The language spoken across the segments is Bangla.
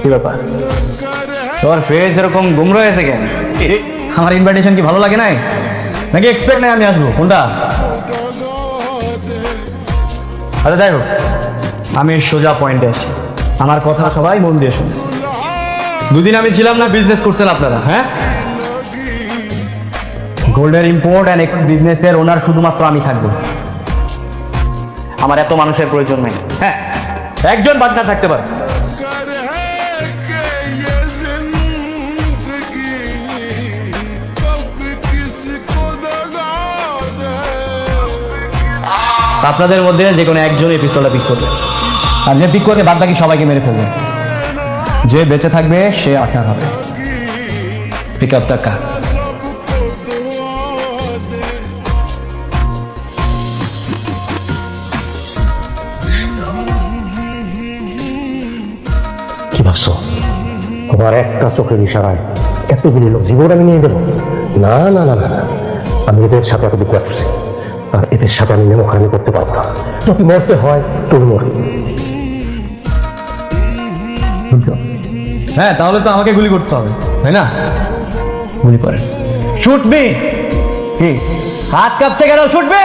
কি ব্যাপার তোমার ফেস এরকম গুমরা হয়েছে কেন? আমার ইনভাইটেশন কি ভালো লাগে নাই নাকি এক্সপেক্ট নাই আমি আসবো? কোনটা? আচ্ছা যাই হোক, আমি সোজা পয়েন্টে আসি। আমার কথা সবাই মন দিয়ে শুনে। দুদিন আমি ছিলাম না, বিজনেস করছেন আপনারা, হ্যাঁ? গোল্ডের ইম্পোর্ট অ্যান্ড এক্সপোর্ট বিজনেসের ওনার শুধুমাত্র আমি থাকবো। আমার এত মানুষের প্রয়োজন নেই। হ্যাঁ, একজন পার্টনার থাকতে পারে। আপনাদের মধ্যে যে কোনো একজন এই পিস্তলটা পিক করবে, আর যে পিক করবে বাদ বাকি সবাইকে মেরে ফেলবে। যে বেঁচে থাকবে সে আপনার হবে। পিক আপ টাকা। কি ভাবছো তোমার একটা চোখের ইশারায় এতগুলি লোক জীবন আমি নিয়ে দেবো? না না না না, আমি এদের সাথে এত বুক করছি, আর এদের সাথে আমি নেমোখানি করতে পারবো না। যদি মরতে হয় তুমি মরবে। হ্যাঁ, তাহলে তো আমাকে গুলি করতে হবে, তাই না? গুলি করেন। Shoot me. কি হাত কাঁপছে কেন? Shoot me.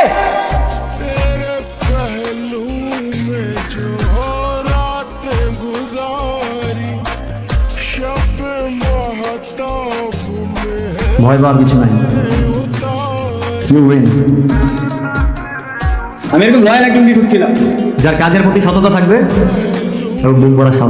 ভয় পাওয়ার কিছু নাই। আমি এরকম লয়াল একজন ছিলাম যার কাজের প্রতি সততা থাকবে এবং বুক ভরা সাহস।